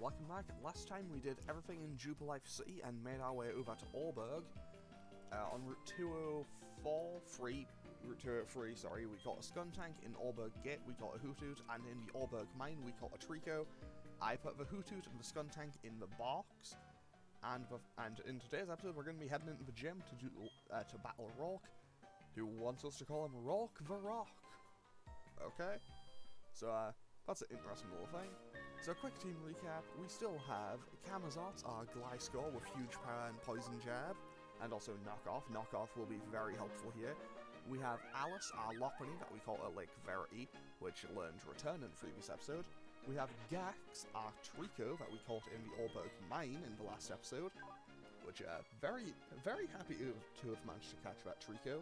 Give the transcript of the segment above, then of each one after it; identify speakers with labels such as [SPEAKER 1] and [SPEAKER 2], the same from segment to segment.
[SPEAKER 1] welcome back. Last time we did everything in Jubilife City and made our way over to Oreburgh. On Route 203, sorry, we got a Skuntank. In Oreburgh Gate we got a Hoothoot, and in the Oreburgh Mine we got a Trico. I put the Hoothoot and the Skuntank in the box, and in today's episode we're going to be heading into the gym to battle Rock, who wants us to call him Rock the Rock. Okay, so that's an interesting little thing. So quick team recap, we still have Camazotz, our Gliscor with huge power and poison jab, and also Knockoff. Knockoff will be very helpful here. We have Alice, our Lopunny, that we call her Lake Verity, which learned Return in the previous episode. We have Gax, our Trico, that we caught in the Oreburgh Mine in the last episode, which very, very happy to have managed to catch that Trico.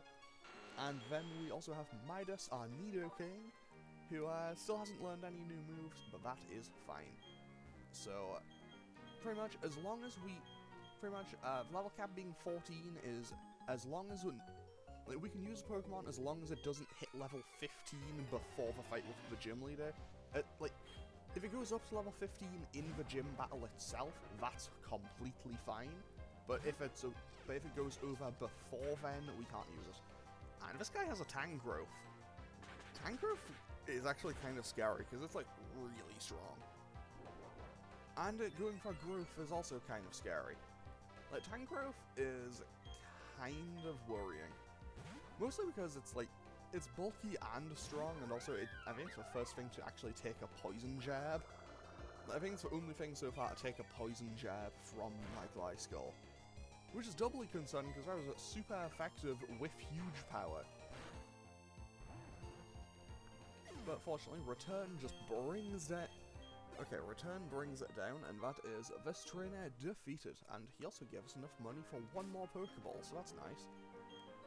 [SPEAKER 1] And then we also have Midas, our Nidoking, who still hasn't learned any new moves, but that is fine. So, pretty much, as long as level cap being 14 is as long as we can use a Pokemon as long as it doesn't hit level 15 before the fight with the gym leader. If it goes up to level 15 in the gym battle itself, that's completely fine. But if it goes over before then, we can't use it. And this guy has a Tangrowth. Tangrowth is actually kind of scary because it's like really strong. And going for growth is also kind of scary. Like, Tangrowth is kind of worrying. Mostly because it's bulky and strong, and also I think it's the first thing to actually take a poison jab. I think it's the only thing so far to take a poison jab from my Gliscor. Which is doubly concerning because that was super effective with huge power. But fortunately, Return just brings that. Okay, Return brings it down, and that is this trainer defeated. And he also gave us enough money for one more Pokeball, so that's nice.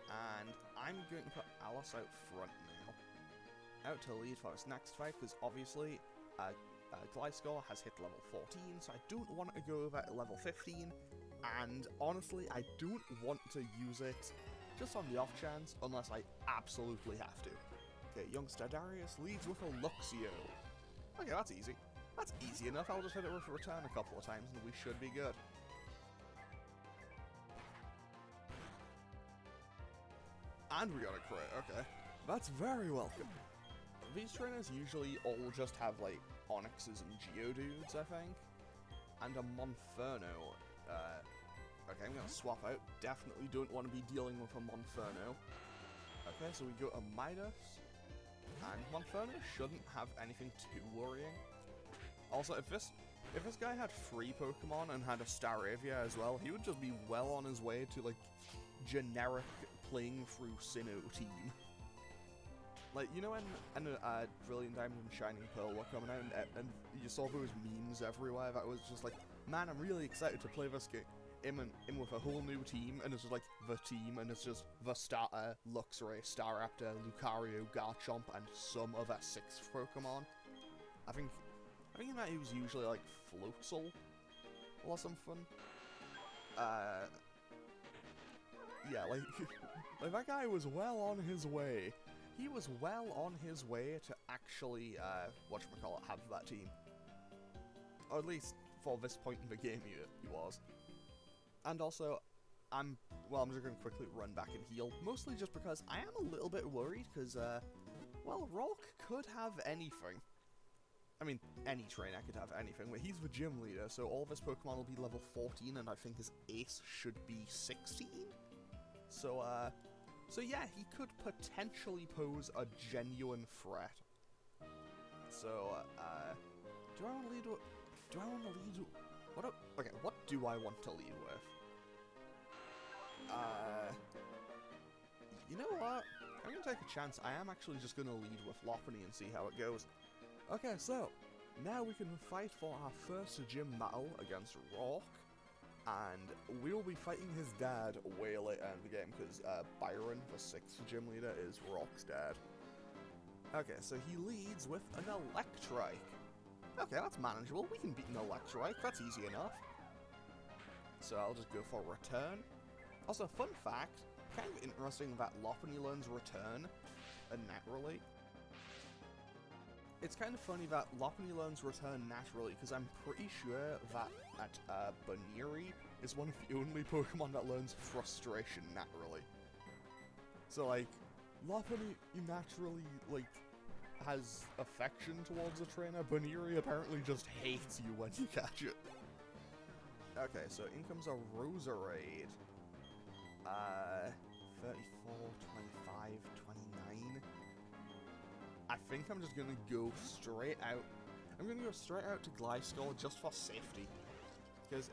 [SPEAKER 1] And I'm going to put Alice out front now. Out to lead for this next fight, because obviously, Gliscor has hit level 14, so I don't want it to go over at level 15. And honestly, I don't want to use it just on the off chance, unless I absolutely have to. Okay, youngster Darius leads with a Luxio. Okay, that's easy. That's easy enough, I'll just hit it with a Return a couple of times and we should be good. And we got a crit, okay. That's very welcome. These trainers usually all just have, like, Onyxes and Geodudes, I think. And a Monferno. Okay, I'm gonna swap out. Definitely don't want to be dealing with a Monferno. Okay, so we go to Midas. And Monferno shouldn't have anything too worrying. Also, if this guy had 3 Pokemon and had a Staravia as well, he would just be well on his way to, like, generic playing through Sinnoh team. Like, you know when Brilliant Diamond and Shining Pearl were coming out and you saw those memes everywhere that was just like, man, I'm really excited to play this game. In with a whole new team, and it's just like the team, and it's just the starter, Luxray, Staraptor, Lucario, Garchomp, and some other 6th Pokemon. I think in that he was usually like Floatzel or something. Yeah, like that guy was well on his way. He was well on his way to actually, whatchamacallit, have that team. Or at least for this point in the game he was. And also, I'm just going to quickly run back and heal, mostly just because I am a little bit worried, because, well, Rock could have anything. I mean, any trainer could have anything, but he's the gym leader, so all of his Pokemon will be level 14, and I think his ace should be 16? So yeah, he could potentially pose a genuine threat. So, do I want to lead with... Okay, what do I want to lead with? You know what? I'm going to take a chance. I am actually just going to lead with Lopunny and see how it goes. Okay, so, now we can fight for our first gym battle against Rock. And we will be fighting his dad way later in the game, because Byron, the 6th gym leader, is Rock's dad. Okay, so he leads with an Electrike. Okay, that's manageable. We can beat an Electrike. That's easy enough. So I'll just go for Return. Also, fun fact, kind of interesting that Lopunny learns Return naturally. it's kind of funny that Lopunny learns Return naturally, because I'm pretty sure that at Baniri is one of the only Pokemon that learns Frustration naturally. So, like, Lopunny naturally, like, has affection towards a trainer. Baniri apparently just hates you when you catch it. Okay, so in comes a Roserade. 34, 25, 29. I think I'm just gonna go straight out. I'm gonna go straight out to Gliscor just for safety. Because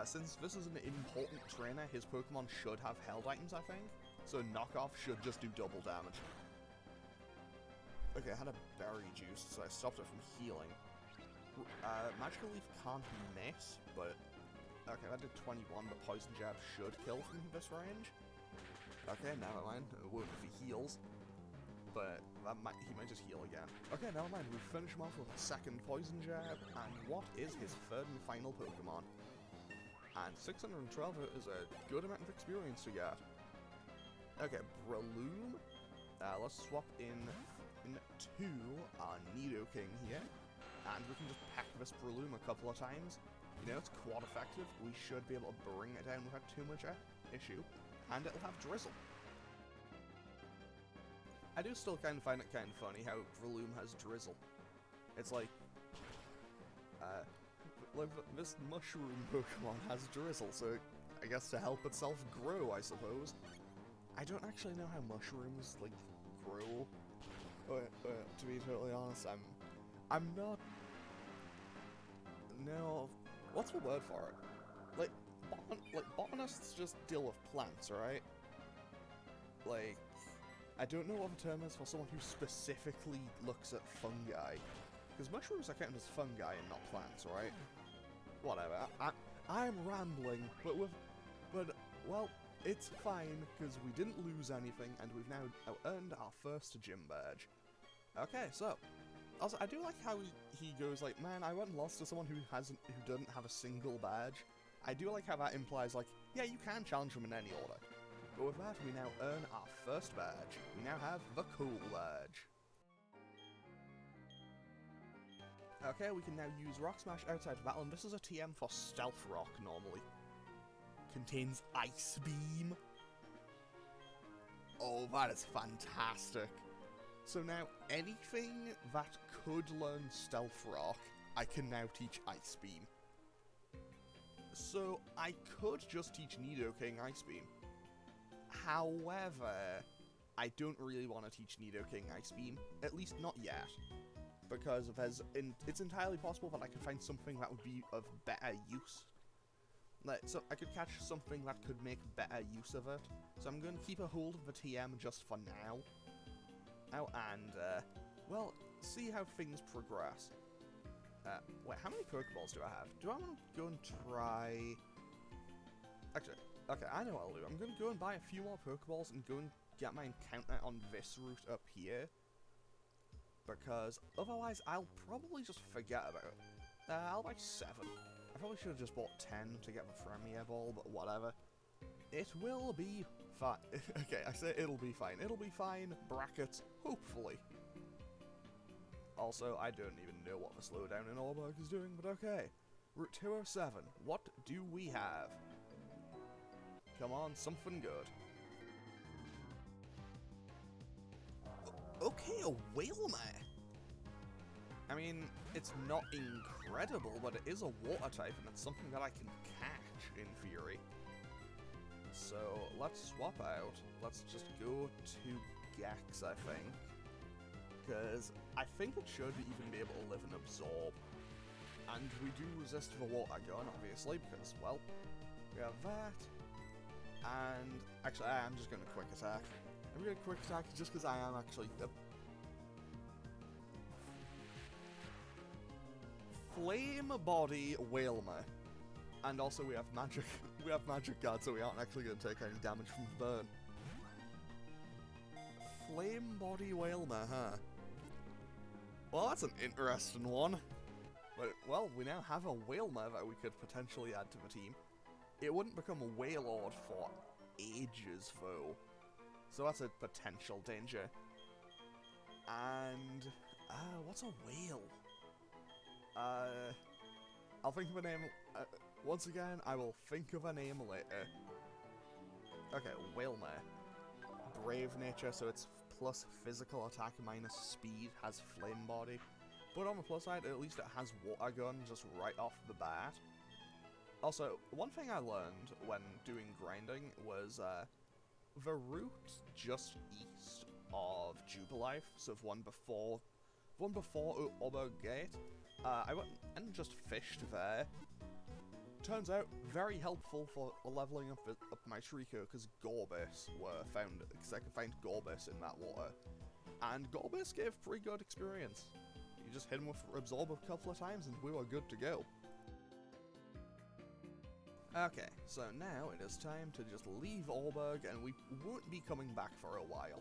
[SPEAKER 1] since this is an important trainer, his Pokemon should have held items, I think. So knockoff should just do double damage. Okay, I had a berry juice, so I stopped it from healing. Magical Leaf can't miss, but... Okay, that did 21, but Poison Jab should kill from this range. Okay, never mind. It won't if he heals. But he might just heal again. Okay, never mind. We finish him off with a second Poison Jab, and what is his third and final Pokemon? And 612 is a good amount of experience to get. Okay, Breloom. Let's swap into our Nidoking here, and we can just pack this Breloom a couple of times. You know, it's quite effective. We should be able to bring it down without too much issue, and it'll have Drizzle. I do still kind of find it kind of funny how Breloom has Drizzle. It's like this mushroom Pokemon has Drizzle, so I guess to help itself grow, I suppose. I don't actually know how mushrooms, like, grow. To be totally honest, I'm not... No... What's the word for it? Like, botanists just deal with plants, right? Like... I don't know what the term is for someone who specifically looks at fungi. Because mushrooms are counted as fungi and not plants, right? Whatever. I'm rambling, but well, it's fine, because we didn't lose anything, and we've now earned our first gym badge. Okay, so, also, I do like how he goes like, man, I went and lost to someone who doesn't have a single badge. I do like how that implies, like, yeah, you can challenge them in any order. But with that, we now earn our first badge. We now have the Cool Badge. Okay, we can now use Rock Smash outside of battle, and this is a TM for Stealth Rock normally. Contains Ice Beam. Oh, that is fantastic. So now, anything that could learn Stealth Rock, I can now teach Ice Beam. So, I could just teach Nidoking Ice Beam. However, I don't really want to teach Nidoking Ice Beam, at least not yet. Because it's entirely possible that I could find something that would be of better use. So I could catch something that could make better use of it. So I'm going to keep a hold of the TM just for now. Well, see how things progress. Wait, how many Pokeballs do I have? Do I want to go and try... Actually, okay, I know what I'll do. I'm going to go and buy a few more Pokeballs and go and get my encounter on this route up here. Because otherwise, I'll probably just forget about it. I'll buy 7. I probably should have just bought 10 to get the Premier Ball, but whatever. It will be fine. Okay, I say it'll be fine. It'll be fine, brackets, hopefully. Also, I don't even know what the slowdown in Oreburgh is doing, but okay. Route 207, what do we have? Come on, something good. Okay, a Whalmer. I mean, it's not incredible, but it is a water type, and it's something that I can catch, in theory. So, let's swap out. Let's just go to Gex, I think. Because I think it should even be able to live and absorb. And we do resist the water gun, obviously, because, well, we have that. And, actually, I am just going to quick attack. I'm going to quick attack just because I am actually... Flame Body Whalmer. And also we have magic guard, so we aren't actually going to take any damage from the burn. Flame Body Whalmer, huh? Well, that's an interesting one. But, well, we now have a Whalmer that we could potentially add to the team. It wouldn't become a Wailord for ages, though. So that's a potential danger. And What's a whale? I'll think of a name. Once again, I will think of a name later. Okay, whale mare. Brave nature, so it's plus physical attack minus speed, has flame body. But on the plus side, at least it has water gun just right off the bat. Also, one thing I learned when doing grinding was the route just east of Jubilife, so the one before Oreburgh Gate, I went and just fished there. Turns out, very helpful for leveling up my Trico, because Gorbis were found, because I could find Gorbis in that water. And Gorbis gave pretty good experience. You just hit him with Absorb a couple of times and we were good to go. Okay, so now it is time to just leave Oreburgh, and we won't be coming back for a while.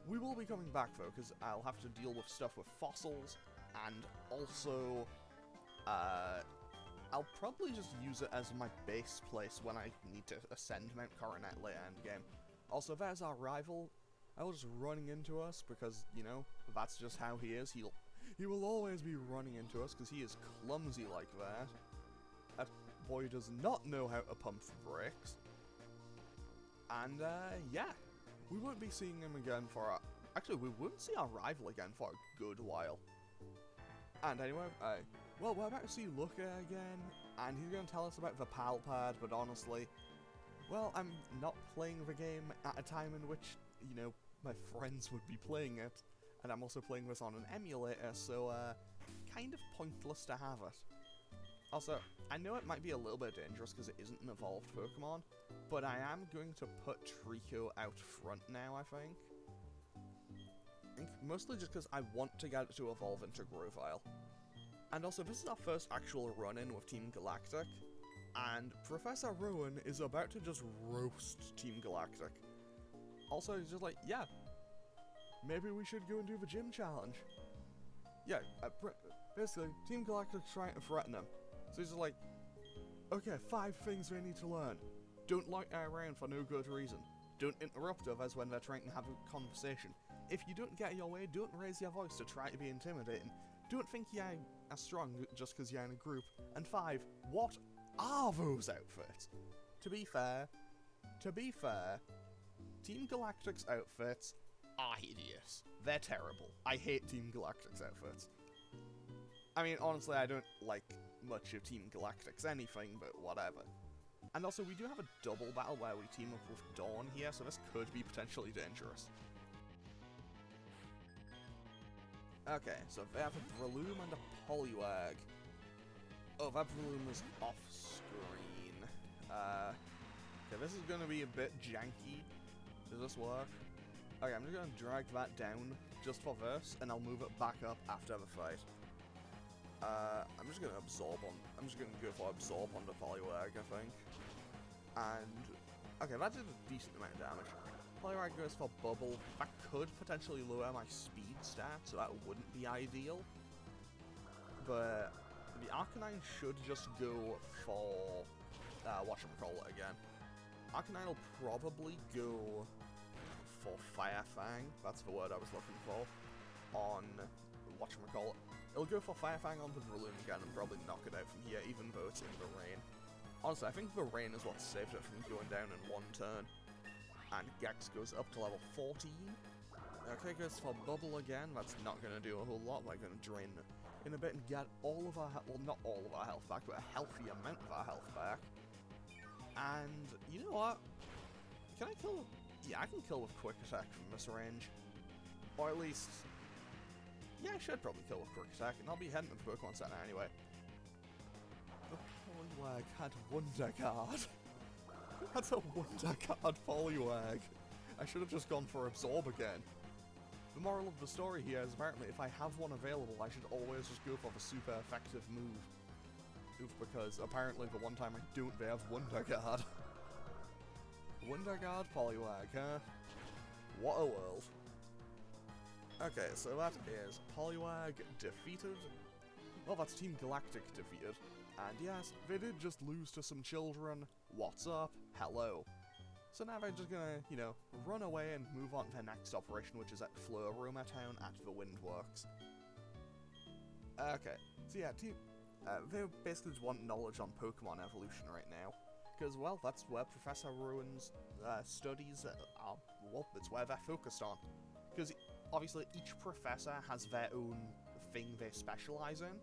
[SPEAKER 1] We will be coming back though, because I'll have to deal with stuff with fossils, and also, I'll probably just use it as my base place when I need to ascend Mount Coronet later in the game. Also, there's our rival. I was just running into us because, you know, that's just how he is. He will always be running into us because he is clumsy like that. That boy does not know how to pump the brakes. And, yeah. We won't be seeing him again for actually, we won't see our rival again for a good while. And anyway, well, we're about to see Luca again, and he's going to tell us about the PAL pad, but honestly, well, I'm not playing the game at a time in which, you know, my friends would be playing it, and I'm also playing this on an emulator, so, kind of pointless to have it. Also, I know it might be a little bit dangerous because it isn't an evolved Pokemon, but I am going to put Trico out front now, I think. Mostly just because I want to get it to evolve into Grovyle. And also, this is our first actual run-in with Team Galactic, and Professor Rowan is about to just roast Team Galactic. Also, he's just like, yeah, maybe we should go and do the gym challenge. Yeah, basically, Team Galactic's trying to threaten him. So he's just like, okay, 5 things they need to learn. Don't loiter around for no good reason. Don't interrupt others when they're trying to have a conversation. If you don't get your way, don't raise your voice to try to be intimidating. Don't think you're as strong just because you're in a group. And 5, what are those outfits? To be fair, Team Galactic's outfits are hideous. They're terrible. I hate Team Galactic's outfits. I mean, honestly, I don't like much of Team Galactic's anything, but whatever. And also, we do have a double battle where we team up with Dawn here, so this could be potentially dangerous. Okay, so they have a Breloom and a Poliwag. Oh, that Breloom is off-screen. Okay, this is going to be a bit janky. Does this work? Okay, I'm just going to drag that down just for this, and I'll move it back up after the fight. I'm just going to go for Absorb on the Poliwag, I think. And, okay, that did a decent amount of damage. Poliwag goes for Bubble. That could potentially lower my speed stat, so that wouldn't be ideal. But the Arcanine should just go for, whatchamacallit again. Arcanine will probably go for Fire Fang, that's the word I was looking for, on whatchamacallit. It'll go for Fire Fang on the Breloom again and probably knock it out from here, even though it's in the rain. Honestly, I think the rain is what saved it from going down in one turn. And Gex goes up to level 14. Okay, goes for Bubble again. That's not going to do a whole lot. We're going to drain in a bit and get all of our health, well, not all of our health back, but a healthy amount of our health back. And, you know what? Can I kill? Yeah, I can kill with Quick Attack from this range. Or at least, yeah, I should probably kill with Quick Attack, and I'll be heading to the Pokemon Center anyway. The Poliwag had Wonder Guard. That's a Wonder Guard Poliwag. I should have just gone for Absorb again. The moral of the story here is apparently if I have one available, I should always just go for the super effective move. Because apparently the one time I don't, they have Wonder Guard. Wonder Guard Poliwag, huh? What a world. Okay, so that is Poliwag defeated. Well, that's Team Galactic defeated. And yes, they did just lose to some children. What's up? Hello. So now they're just gonna, you know, run away and move on to their next operation, which is at Floroma Town at the Windworks. Okay, so yeah, they basically just want knowledge on Pokemon evolution right now. Because, well, that's where Professor Rowan's studies are, well, that's where they're focused on. Because, obviously, each professor has their own thing they specialize in.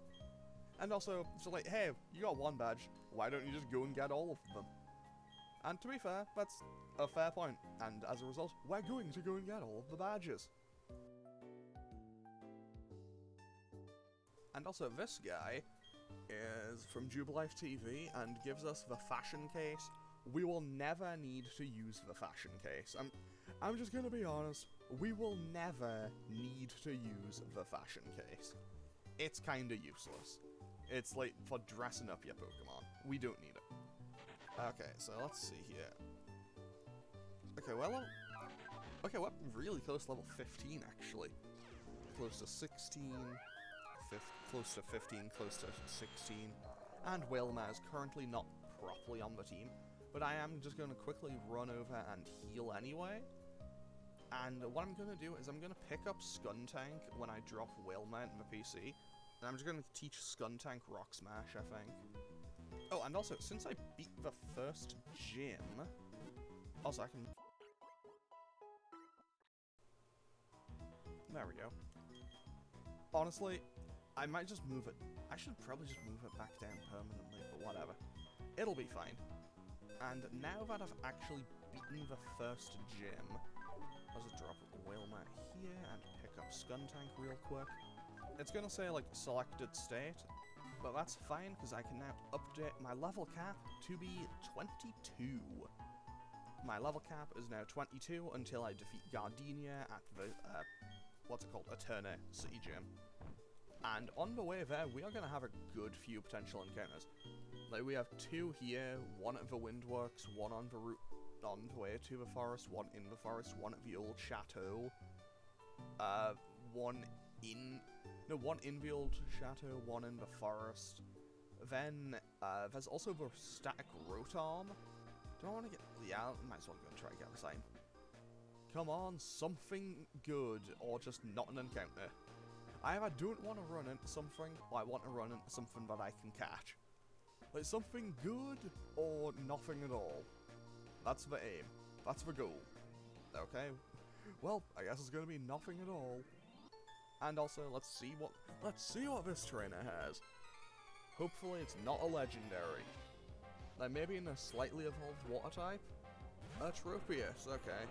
[SPEAKER 1] And also, it's like, hey, you got one badge, why don't you just go and get all of them? And to be fair, that's a fair point, and as a result, we're going to go and get all of the badges. And also, this guy is from Jubilife TV and gives us the fashion case. We will never need to use the fashion case. I'm just gonna be honest, we will never need to use the fashion case. It's kinda useless. It's like for dressing up your Pokemon. We don't need it. Okay, so let's see here. Okay, well, okay, we're really close to level 15 actually. Close to 16. Close to 15, close to 16, and Wilma is currently not properly on the team, but I am just going to quickly run over and heal anyway, and what I'm going to do is I'm going to pick up Skuntank when I drop Wilma in the PC, and I'm just going to teach Skuntank Rock Smash, I think. Oh, and also, since I beat the first gym, also I can... There we go. Honestly, I might just move it. I should probably just move it back down permanently, but whatever. It'll be fine. And now that I've actually beaten the first gym, let's just drop Wilma here and pick up Skuntank real quick. It's gonna say, like, selected state, but that's fine, because I can now update my level cap to be 22. My level cap is now 22 until I defeat Gardenia at the, what's it called? Eterna City Gym. And on the way there, we are going to have a good few potential encounters. Like, we have 2 here, 1 at the Windworks, 1 on the route on the way to the forest, 1 in the forest, 1 at the old chateau, 1 in the old chateau, 1 in the forest. Then, there's also the static Rotom. Do I want to get... Yeah, I might as well go and try and get the same. Come on, something good, or just not an encounter. I either don't want to run into something, or I want to run into something that I can catch. Like, something good, or nothing at all. That's the aim. That's the goal. Okay. Well, I guess it's gonna be nothing at all. And also, let's see what this trainer has. Hopefully it's not a legendary. Like, maybe in a slightly evolved water type? Tropius, okay.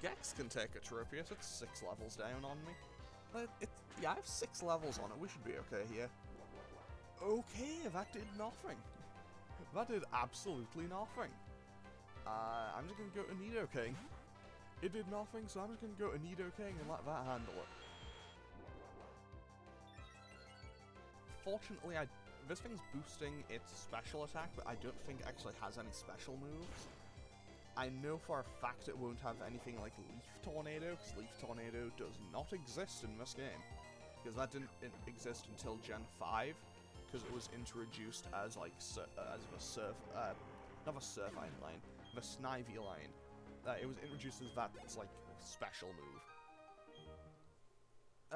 [SPEAKER 1] Gex can take a Tropius, it's 6 levels down on me. But yeah, I have 6 levels on it, we should be okay here. Okay, that did nothing. That did absolutely nothing. I'm just gonna go to Nidoking. It did nothing, so I'm just gonna go to Nidoking and let that handle it. Fortunately, this thing's boosting its special attack, but I don't think it actually has any special moves. I know for a fact it won't have anything like Leaf Tornado, because Leaf Tornado does not exist in this game. Because that didn't exist until Gen 5, because it was introduced as like, not the Surfine line, the Snivy line. It was introduced as that, it's like, special move.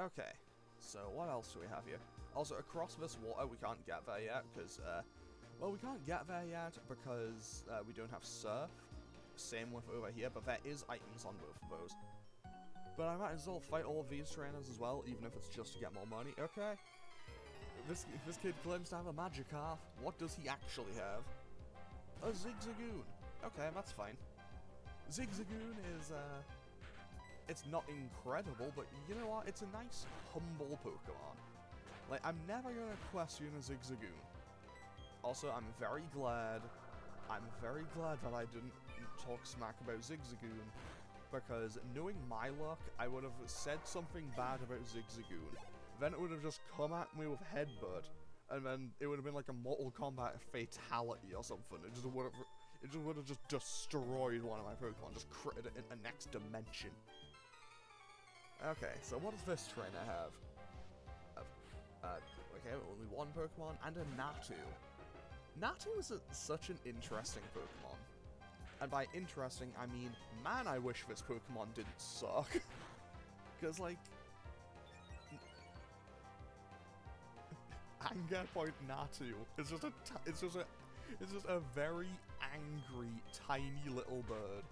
[SPEAKER 1] Okay, so what else do we have here? Also, across this water we can't get there yet, because, well, we can't get there yet because we don't have Surf. Same with over here, but there is items on both of those. But I might as well fight all of these trainers as well, even if it's just to get more money. Okay. This kid claims to have a Magikarp. What does he actually have? A Zigzagoon. Okay, that's fine. Zigzagoon is, it's not incredible, but you know what? It's a nice, humble Pokemon. Like, I'm never gonna question a Zigzagoon. Also, I'm very glad that I didn't talk smack about Zigzagoon, because knowing my luck, I would have said something bad about Zigzagoon. Then it would have just come at me with Headbutt, and then it would have been like a Mortal Kombat fatality or something. It just would have just destroyed one of my Pokemon, just critted it in the next dimension. Okay, so what does this trainer have? Okay, only 1 Pokemon, and a Natu. Natu is such an interesting Pokemon. And by interesting, I mean, man, I wish this Pokemon didn't suck. Because, like, Anger Point Natu. It's just a very angry, tiny little bird.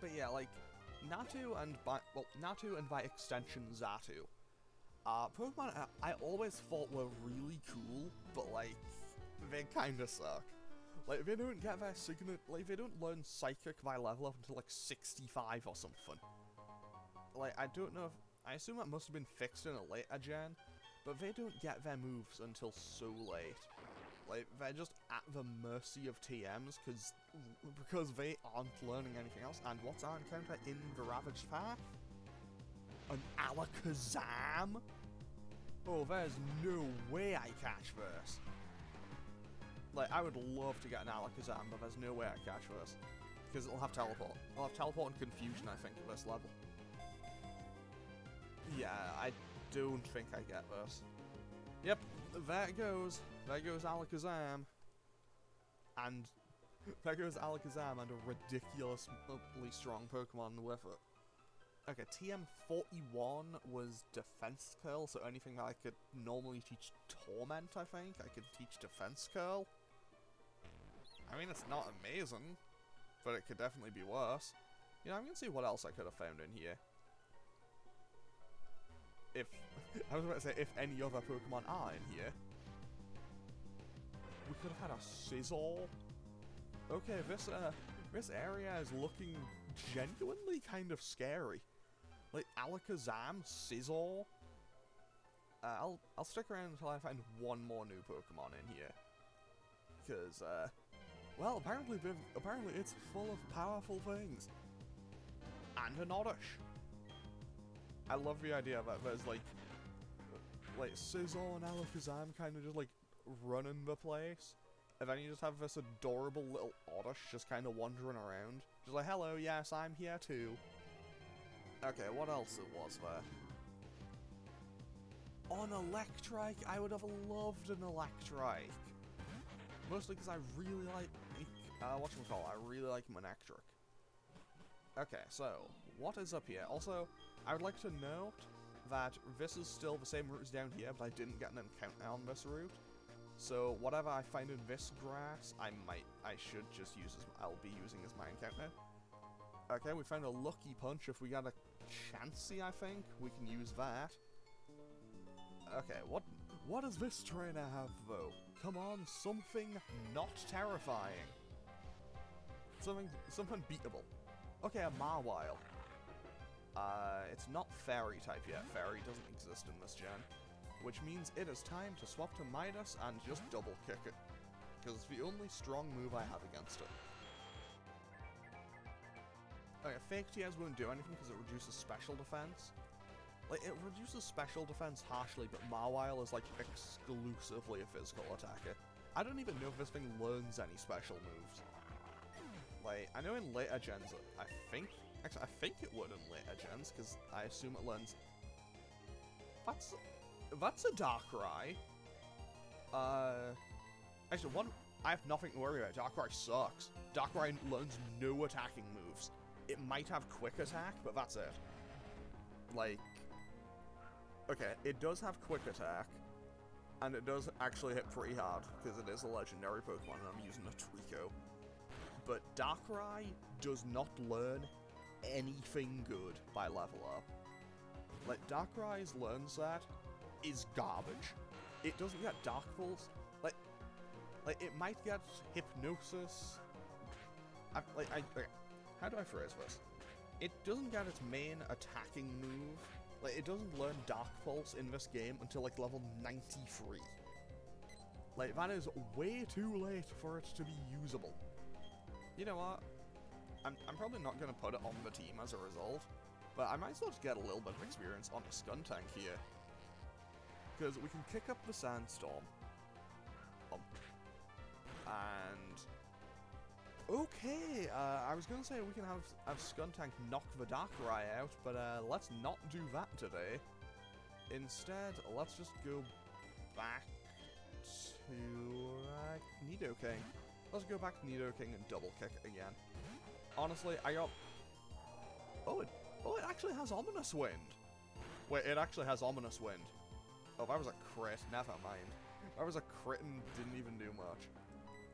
[SPEAKER 1] But yeah, like, Natu and by extension Xatu, Pokemon I always thought were really cool, but like, they kinda suck. Like, they don't get their signature, like, they don't learn Psychic by level up until like 65 or something. Like, I don't know if, I assume that must have been fixed in a later gen, but they don't get their moves until so late. Like, they're just at the mercy of TMs, because they aren't learning anything else. And what's our encounter in the Ravaged Path? An Alakazam? Oh, there's no way I catch this. Like, I would love to get an Alakazam, but there's no way I catch this. Because it'll have Teleport. It'll have Teleport and Confusion, I think, at this level. Yeah, I don't think I get this. Yep, there it goes. There goes Alakazam. And there goes Alakazam and a ridiculously strong Pokemon with it. Okay, TM41 was Defense Curl, so anything that I could normally teach Torment, I think. I could teach Defense Curl. I mean, it's not amazing, but it could definitely be worse. You know, I'm gonna see what else I could have found in here. If I was about to say, if any other Pokemon are in here. We could have had a Scizor. Okay, this area is looking genuinely kind of scary. Like, Alakazam, Scizor. I'll stick around until I find one more new Pokemon in here. Because, well, apparently it's full of powerful things. And an Oddish. I love the idea that there's, like Scizor and Alakazam kind of just, like, running the place. And then you just have this adorable little Oddish just kind of wandering around. Just like, hello, yes, I'm here too. Okay, what else was there? On Electrike, I would have loved an Electrike. Mostly because I really like, whatchamacallit, I really like Manectric. Okay, so, what is up here? Also, I would like to note that this is still the same route as down here, but I didn't get an encounter on this route. So, whatever I find in this grass, I should just use I'll be using as my encounter. Okay, we found a Lucky Punch. If we got a Chansey, I think, we can use that. Okay, what does this trainer have, though? Come on, something not terrifying. Something beatable. Okay, a Mawile. It's not Fairy type yet. Fairy doesn't exist in this gen. Which means it is time to swap to Midas and just double kick it. Because it's the only strong move I have against it. Okay, Fake TS won't do anything because it reduces special defense. Like, it reduces special defense harshly, but Mawile is, like, exclusively a physical attacker. I don't even know if this thing learns any special moves. Like, I know in later gens, I think it would in later gens, because I assume it learns... That's a Darkrai. Actually, I have nothing to worry about. Darkrai sucks. Darkrai learns no attacking moves. It might have Quick Attack, but that's it. Like... Okay, it does have Quick Attack, and it does actually hit pretty hard, because it is a legendary Pokemon, and I'm using a Trico. But Darkrai does not learn anything good by level up. Like, Darkrai's Learn Set is garbage. It doesn't get Dark Pulse. Like it might get Hypnosis. Okay, how do I phrase this? It doesn't get its main attacking move. Like, it doesn't learn Dark Pulse in this game until, like, level 93. Like, that is way too late for it to be usable. You know what? I'm probably not going to put it on the team as a result, but I might as well just get a little bit of experience on the Skuntank here. Because we can kick up the Sandstorm. And... Okay, I was going to say we can have Skuntank knock the Darkrai out, but let's not do that today. Instead, let's just go back to Nidoking. Let's go back to Nidoking and double kick it again. Honestly, I got... Oh, it actually has Ominous Wind. Wait, it actually has Ominous Wind. Oh, that was a crit. Never mind. That was a crit and didn't even do much.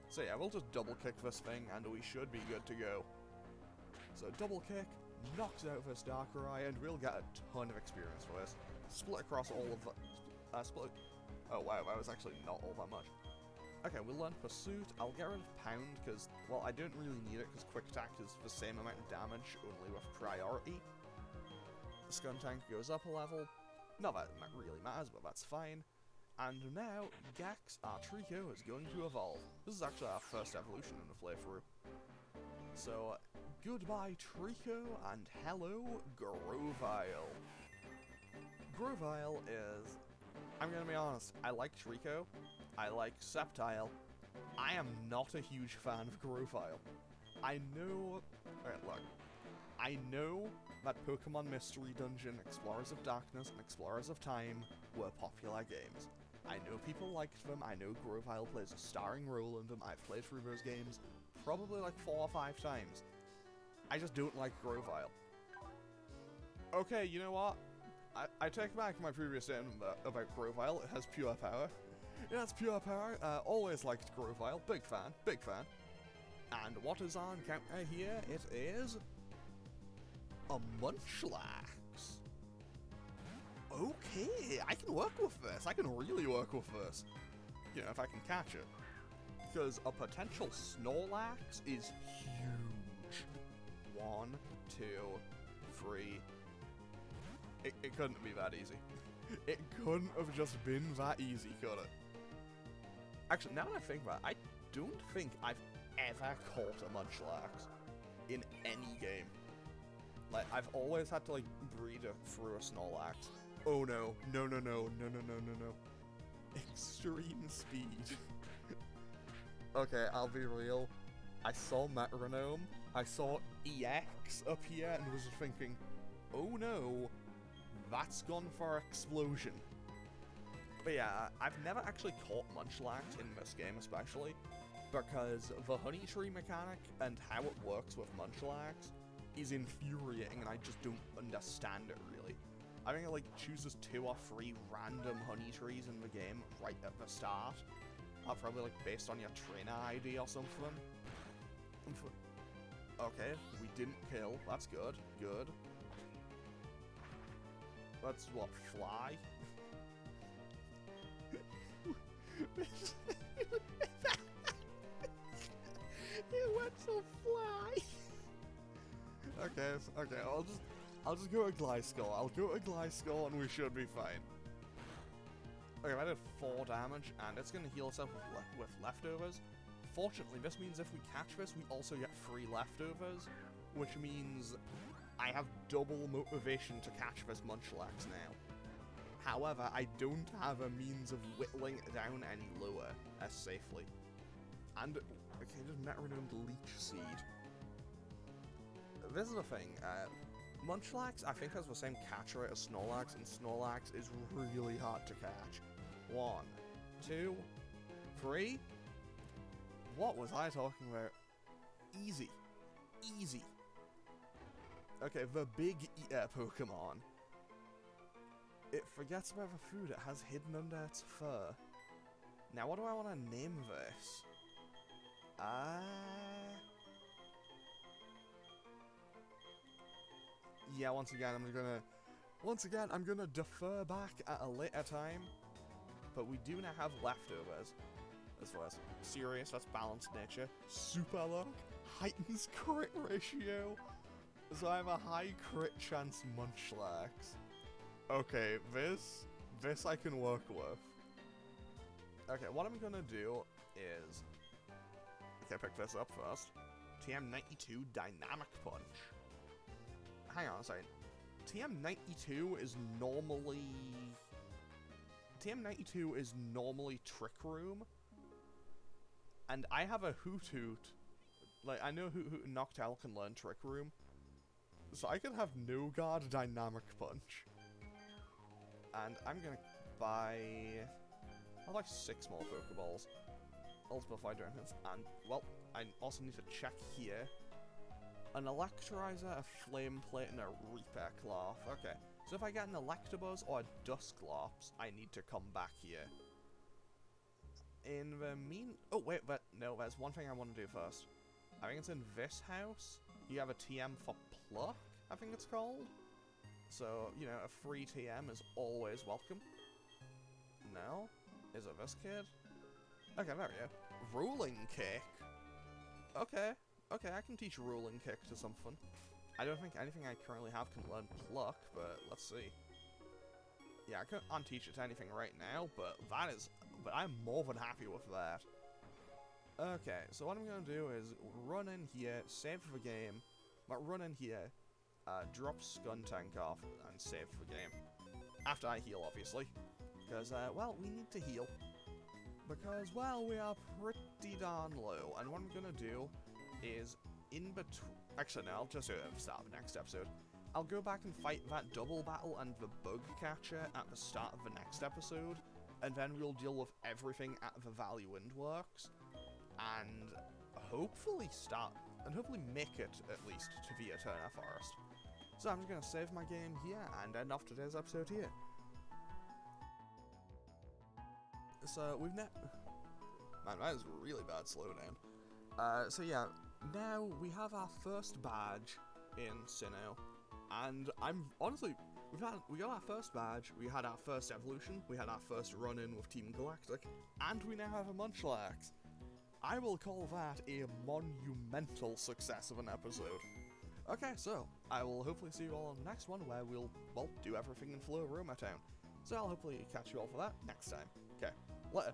[SPEAKER 1] So yeah, we'll just double kick this thing and we should be good to go. So double kick, knocks out this Darkrai, and we'll get a ton of experience for this. Split across all of the... split... Oh wow, that was actually not all that much. Okay, we'll learn Pursuit. I'll get rid of Pound, because, well, I don't really need it, because Quick Attack is the same amount of damage, only with priority. The Skuntank goes up a level. Not that it really matters, but that's fine. And now, Gex, our Trico, is going to evolve. This is actually our first evolution in the playthrough. So, goodbye Trico, and hello, Grovyle. Grovyle is... I'm gonna be honest, I like Trico, I like Sceptile. I am not a huge fan of Grovyle. I know... Alright, look. I know that Pokemon Mystery Dungeon, Explorers of Darkness, and Explorers of Time were popular games. I know people liked them, I know Grovyle plays a starring role in them, I've played through those games probably like 4 or 5 times. I just don't like Grovyle. Okay, you know what? I take back my previous statement about Grovyle. It has pure power. It has pure power. Always liked Grovyle. Big fan. Big fan. And what is on counter here? It is... a Munchlax. Okay, I can work with this. I can really work with this. You know, if I can catch it. Because a potential Snorlax is huge. 1, 2, 3... It couldn't be that easy. It couldn't have just been that easy, could it? Actually, now that I think about it, I don't think I've ever caught a Munchlax in any game. Like, I've always had to, like, breed through a Snorlax. Oh no. No, no, no. No, no, no, no, no. Extreme speed. Okay, I'll be real. I saw Metronome, I saw EX up here, and was thinking, oh no, that's gone for Explosion. But yeah, I've never actually caught Munchlax in this game especially, because the Honey Tree mechanic and how it works with Munchlax is infuriating, and I just don't understand it really. I think it like chooses 2 or 3 random Honey Trees in the game right at the start. Probably like based on your trainer ID or something. Okay, we didn't kill. That's good. Good. That's what, fly? It went to fly. Okay, I'll just go to Gliscor. I'll go to Gliscor and we should be fine. Okay, I did 4 damage, and it's gonna heal itself with leftovers. Fortunately, this means if we catch this, we also get 3 leftovers, which means I have double motivation to catch this Munchlax now. However, I don't have a means of whittling it down any lower as safely. And, okay, just Metronome Leech Seed. This is the thing, Munchlax, I think, has the same catch rate as Snorlax, and Snorlax is really hard to catch. 1, 2, 3. What was I talking about? Easy. Easy. Okay, the big eater Pokemon. It forgets about the food it has hidden under its fur. Now, what do I want to name this? Yeah, once again, I'm gonna defer back at a later time. But we do now have leftovers. As far as serious, that's balanced nature. Super luck heightens crit ratio. So I have a high crit chance Munchlax. Okay, this I can work with. Okay, what I'm gonna do is... Okay, pick this up first. TM92 Dynamic Punch. Hang on a second. TM92 is normally... TM92 is normally Trick Room. And I have a Hoothoot. Like, I know Hoothoot and Noctowl can learn Trick Room. So I can have No Guard Dynamic Punch. And I'm gonna buy... I'll buy 6 more Pokeballs. Also before I do anything. And, well, I also need to check here. An Electrizer, a Flame Plate, and a Reaper Cloth. Okay. So if I get an Electabuzz or a Dusclops, I need to come back here. In the oh wait, but no, there's one thing I want to do first. I think it's in this house. You have a TM for Pluck, I think it's called. So, you know, a free TM is always welcome. No? Is it this kid? Okay, there we go. Ruling Kick. Okay, okay, I can teach Ruling Kick to something. I don't think anything I currently have can learn Pluck, but let's see. Yeah, I can't teach it to anything right now, but I'm more than happy with that. Okay, so what I'm going to do is run in here, save the game, but run in here, drop Skuntank off, and save the game. After I heal, obviously. Because, well, we need to heal. Because, well, we are pretty darn low, and what I'm going to do is, in between... Actually, no, I'll just do it at the start of the next episode. I'll go back and fight that double battle and the bug catcher at the start of the next episode, and then we'll deal with everything at the Valley Windworks, and hopefully make it, at least, to the Eterna Forest. So I'm just going to save my game here, and end off today's episode here. So, we've Man, that is really bad slowdown. So yeah, now we have our first badge in Sinnoh, and I'm honestly, we got our first badge, we had our first evolution, we had our first run-in with Team Galactic, and we now have a Munchlax. I will call that a monumental success of an episode. Okay, so, I will hopefully see you all on the next one, where we'll, well, do everything in Floaroma Town. So I'll hopefully catch you all for that next time. Okay, later.